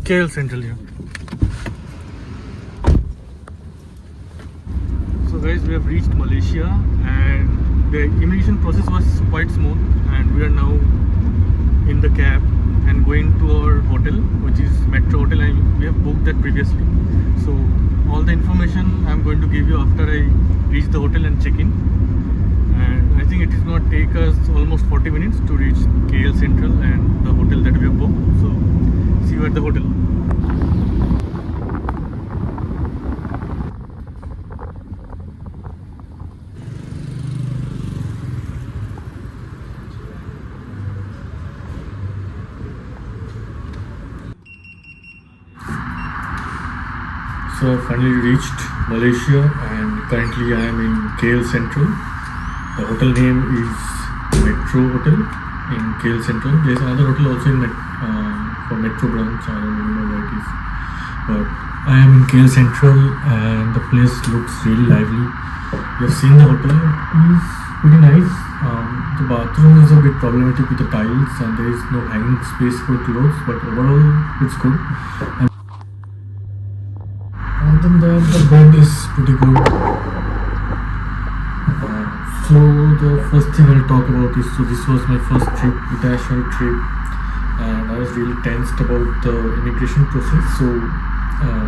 KL Central here. So guys, we have reached Malaysia and the immigration process was quite smooth, and we are now in the cab and going to our hotel, which is Metro Hotel, and we have booked that previously. So all the information I'm going to give you after I reach the hotel and check in. And I think it is going to take us almost 40 minutes to reach KL Central and the hotel that we have booked. So see you at the hotel. So I finally reached Malaysia and currently I am in KL Central. The hotel name is Metro Hotel in KL Central. There is another hotel also in for Metro branch. I don't remember where it is. But I am in KL Central and the place looks really lively. You have seen the hotel. It is pretty nice. The bathroom is a bit problematic with the tiles and there is no hanging space for clothes, but overall it's good. And other than that, the bed is pretty good. So the first thing I'll talk about is, so this was my first trip, international trip, and I was really tensed about the immigration process. So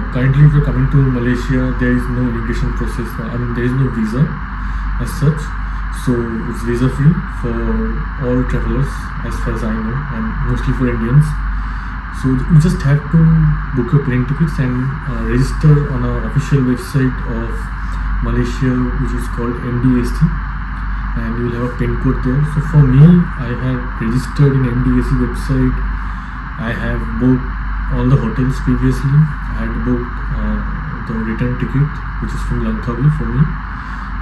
currently if you're coming to Malaysia, there is no immigration process. I mean, there is no visa as such. So it's visa free for all travelers as far as I know, and mostly for Indians. So you just have to book your plane tickets and register on an official website of Malaysia, which is called MDAC, and you will have a PIN code there. So for me, I have registered in MDAC website. I have booked all the hotels previously. I had booked the return ticket, which is from Langkawi for me.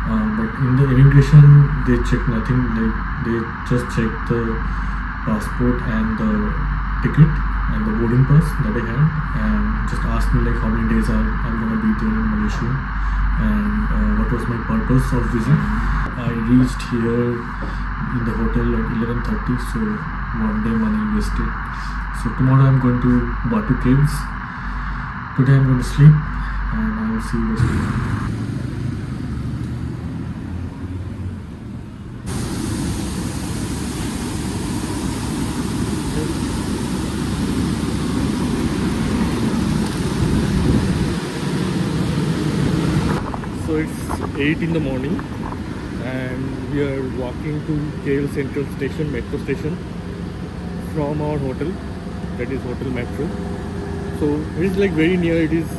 But in the immigration, they check nothing. They just check the passport and the ticket and the boarding pass that I had, and just asked me like how many days I'm gonna be there in Malaysia and what was my purpose of visit. I reached here in the hotel at 11:30, so one day money wasted. So tomorrow I'm going to Batu Caves. Today I'm going to sleep and I will see you guys tomorrow. So it's 8 in the morning and we are walking to KL Central Station, Metro Station, from our hotel, that is Hotel Metro. So it is like very near. It is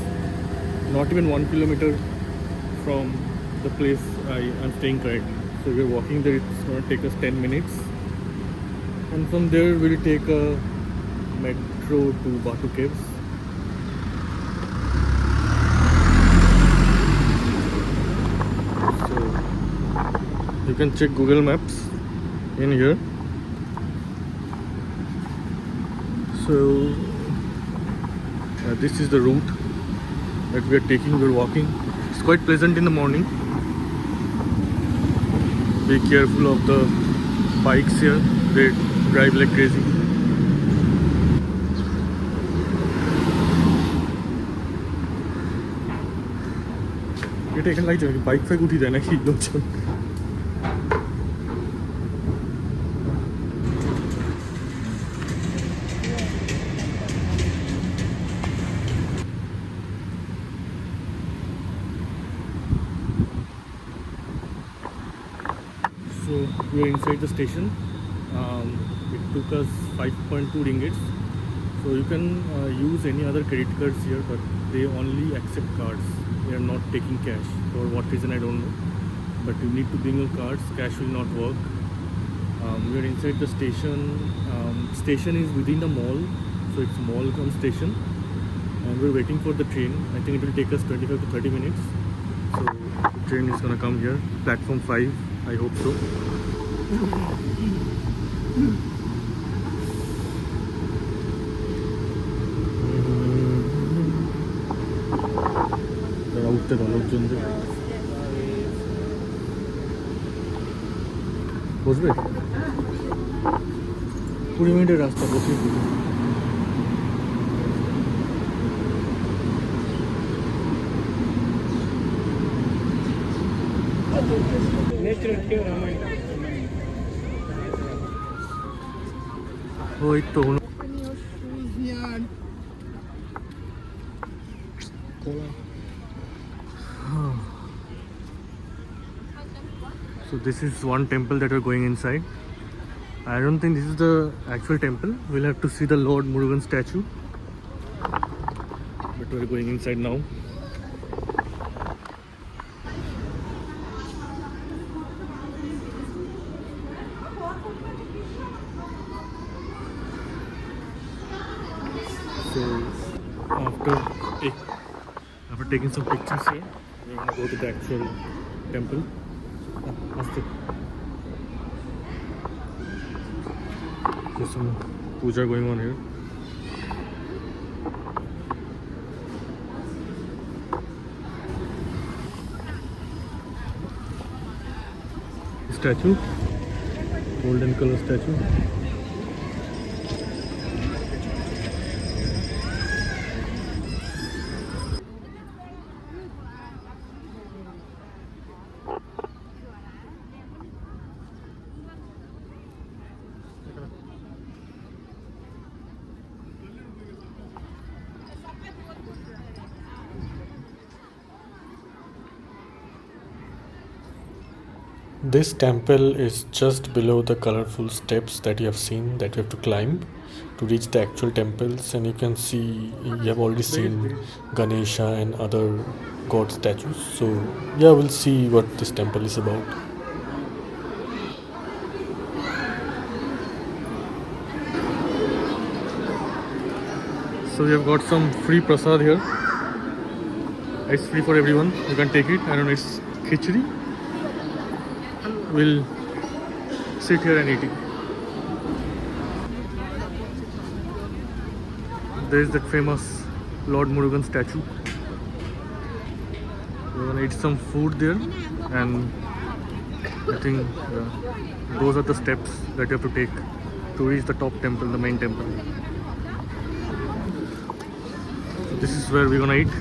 not even 1 kilometer from the place I am staying currently. So we are walking there. It's going to take us 10 minutes, and from there we'll take a metro to Batu Caves. You can check Google Maps in here. So this is the route that we are taking. We are walking. It's quite pleasant in the morning. Be careful of the bikes here. They drive like crazy. এটা এখানে লাগছে নাকি bike ফাইক উঠি দেয় নাকি লোকজন? So we are inside the station. It took us 5.2 ringgits. So you can use any other credit cards here, but they only accept cards. They are not taking cash. For what reason I don't know. But you need to bring your cards. Cash will not work. We are inside the station. Station is within the mall, so it's mall come station. And we're waiting for the train. I think it will take us 25 to 30 minutes. So the train is gonna come here. Platform 5. I hope so. উঠতে ভালো লোকজনদের বসবে 20 মিনিটের রাস্তা বসে ওই তো So this is one temple that we're going inside. I don't think this is the actual temple. We'll have to see the Lord Murugan statue. But we're going inside now. So after taking some pictures here, we're gonna go to the actual temple. There's some puja going on here. Statue, golden color statue. This temple is just below the colorful steps that you have seen that you have to climb to reach the actual temples, and you can see you have already seen Ganesha and other god statues. So yeah, we'll see what this temple is about. So we have got some free prasad here. It's free for everyone. You can take it. I don't know, it's khichdi. We'll sit here and eat it. There is that famous Lord Murugan statue. We're gonna eat some food there, and I think those are the steps that you have to take to reach the top temple, the main temple. So this is where we're gonna eat.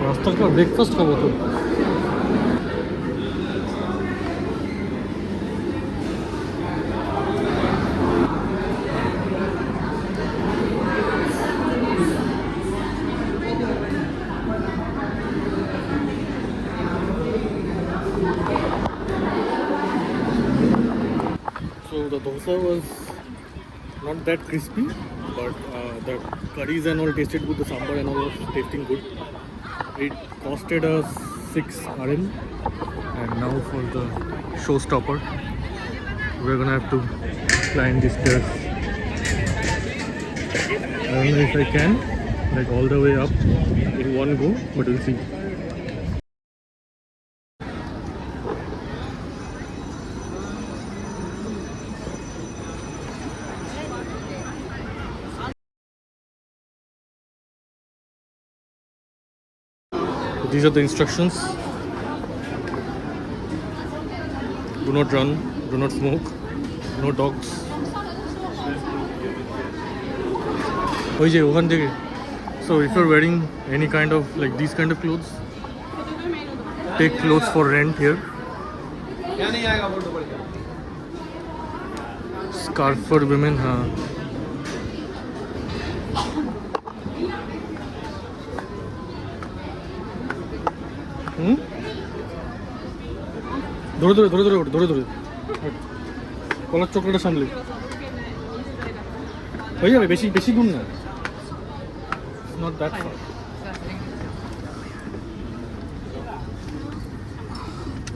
রাস্তার পর breakfast খাবো তো। So the dosa was not that crispy, but the curries and all tasted good. The sambar and all was tasting good. It costed us 6 RM, and now for the showstopper, we're gonna have to climb these stairs. I don't know if I can, like all the way up in one go, but we'll see. These are the instructions. Do not run, do not smoke, no dogs. So if you're wearing any kind of like these kind of clothes, take clothes for rent here. Scarf for women, ধরে ধরে ধরে ধরে ধরে ধরে কলার চক্রটা সামলে হয়ে যাবে, বেশি বেশি দূর না, not that far.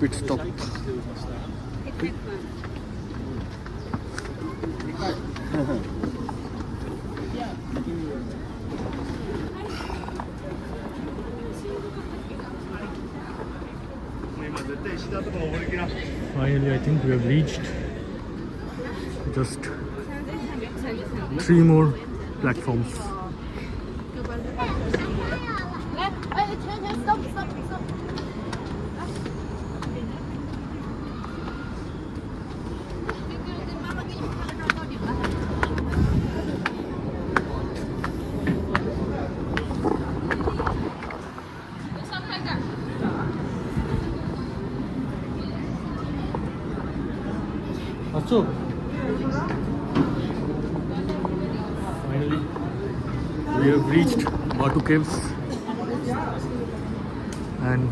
Pit stop. Finally, I think we have reached just 3 more platforms. So finally we have reached Batu Caves and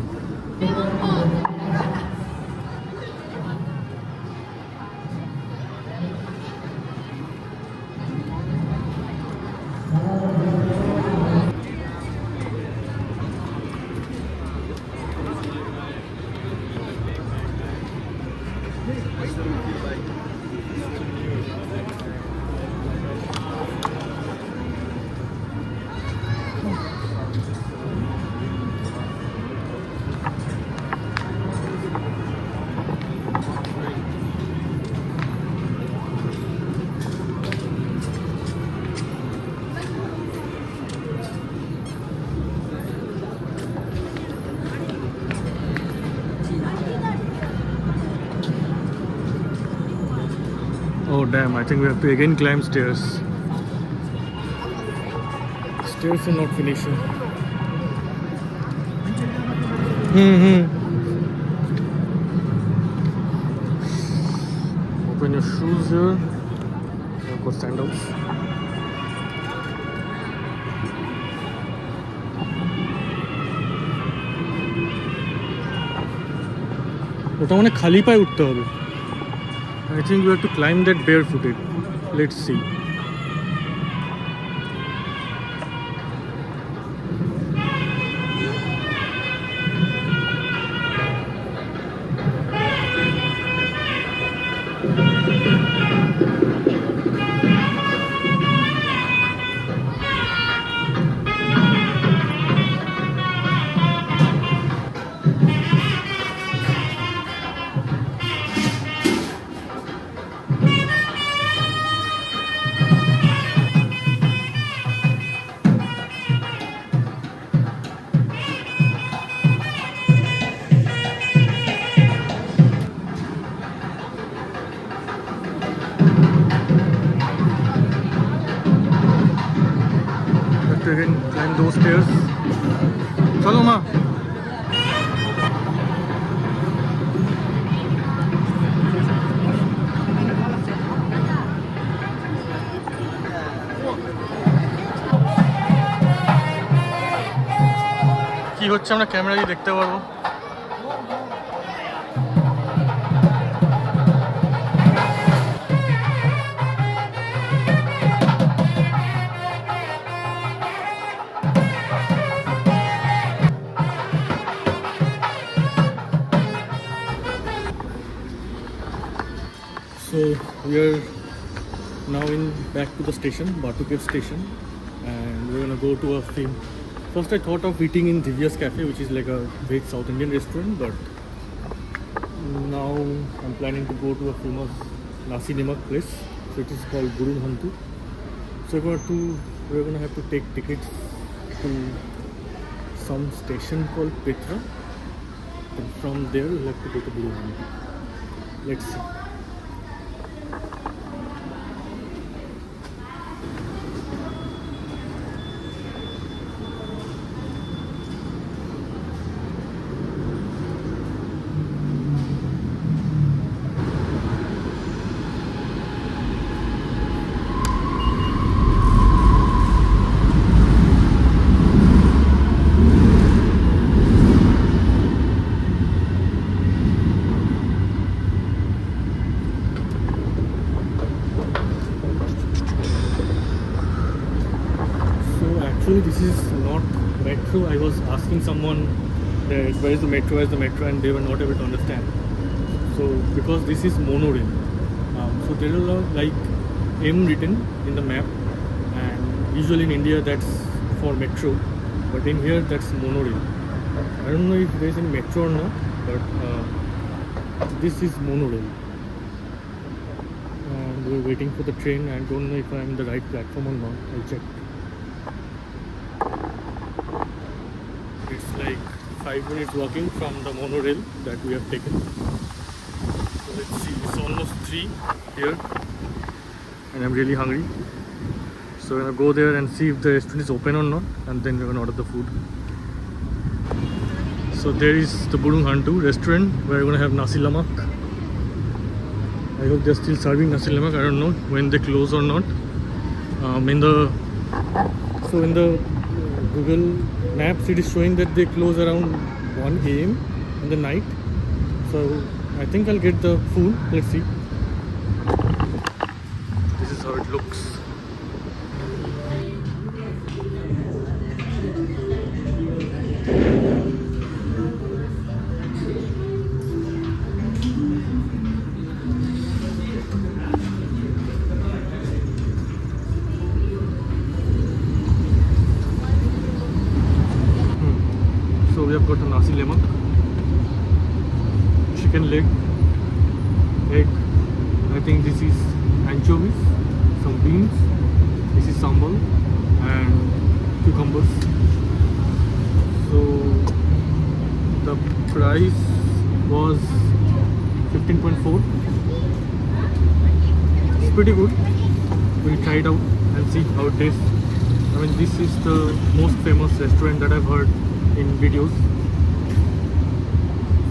oh damn, I think we have to again climb stairs. Stairs are not finishing. Open your shoes here. I've got sandals. ওটা মানে খালি পায়ে উঠতে হবে। I think we have to climb that barefooted. Let's see. Again climb those stairs. Chalo ma. কি হচ্ছে আমরা camera দিয়ে দেখতে পারবো। So we are now back to the station, Batu Caves station, and we're gonna go to a film. First I thought of eating in Divya's Cafe, which is like a great South Indian restaurant, but now I'm planning to go to a famous Nasi Lemak place. So it is called Burung Hantu. So we're gonna have to take tickets to some station called Petra, and from there we'll have to go to Burung Hantu. Let's see. Actually, this is not metro. I was asking someone that where is the metro, and they were not able to understand. So because this is monorail, so there is a like M written in the map, and usually in India that's for metro, but in here that's monorail. I don't know if there is any metro or not, but this is monorail. And we're waiting for the train. I don't know if I'm in the right platform or not. I'll check. It's like 5 minutes walking from the monorail that we have taken. So let's see, it's almost 3 here and I'm really hungry. So we're gonna go there and see if the restaurant is open or not, and then we're gonna order the food. So there is the Burung Hantu restaurant where we're gonna have Nasi Lemak. I hope they're still serving Nasi Lemak. I don't know when they close or not. In the Google Maps, it is showing that they close around 1 a.m. in the night. So I think I'll get the food. Let's see. This is how it looks. So we have got a Nasi Lemak, chicken leg, egg. I think this is anchovies, some beans. This is sambal and cucumbers. So the price was 15.4. It's pretty good. We'll try it out and see how it tastes. I mean, this is the most famous restaurant that I've heard in videos.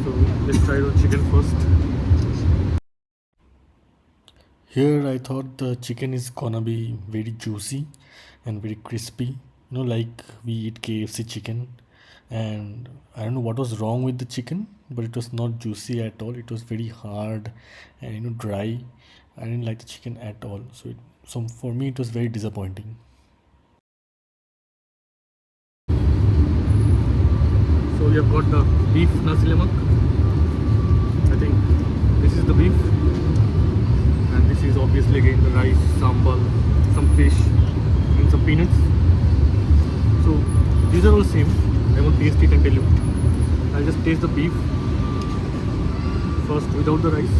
So let's try the chicken first. Here I thought the chicken is gonna be very juicy and very crispy, like we eat KFC chicken. And I don't know what was wrong with the chicken, but it was not juicy at all. It was very hard and dry. I didn't like the chicken at all. So for me it was very disappointing. So we have got the beef Nasi Lemak. I think this is the beef, and this is obviously again the rice, sambal, some fish and some peanuts. So these are all same. I won't taste it and tell you. I'll just taste the beef first without the rice.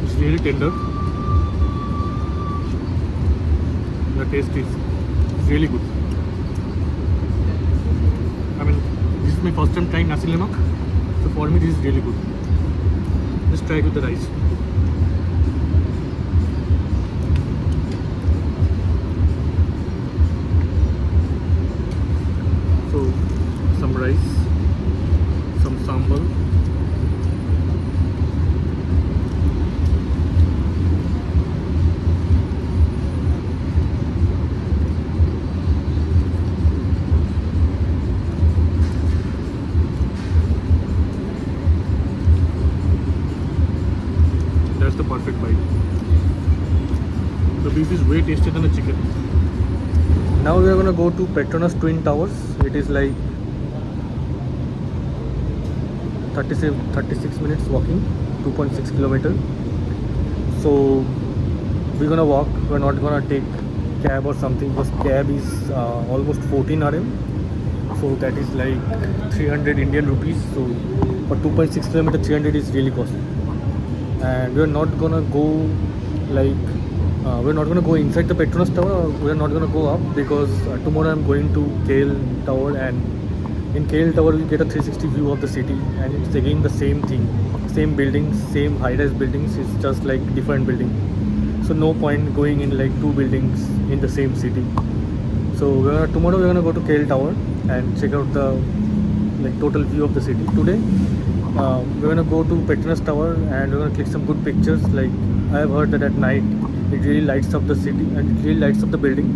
It's really tender. The taste is really good. I mean, this is my first time trying Nasi Lemak, so for me this is really good. Let's try it with the rice. So some rice, some sambal, that's the perfect bite. The beef is way tastier than the chicken. Now we are gonna go to Petronas Twin Towers. It is like 36 minutes walking, 2.6 kilometers. So we're gonna walk. We're not gonna take cab or something, because cab is almost 14 RM. So that is like 300 Indian rupees. So for 2.6 kilometers, 300 is really costly. And we're not gonna go we're not gonna go inside the Petronas Tower. We're not gonna go up, because tomorrow I'm going to KL Tower, and in KL Tower we get a 360 view of the city, and it's again the same thing, same buildings, same high-rise buildings. It's just like different building. So no point going in like two buildings in the same city. So tomorrow we're gonna go to KL Tower and check out the total view of the city. Today we're gonna go to Petronas Tower and we're gonna click some good pictures. Like, I have heard that at night it really lights up the city and it really lights up the building.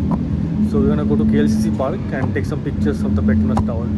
So we're gonna go to KLCC Park and take some pictures of the Petronas Tower.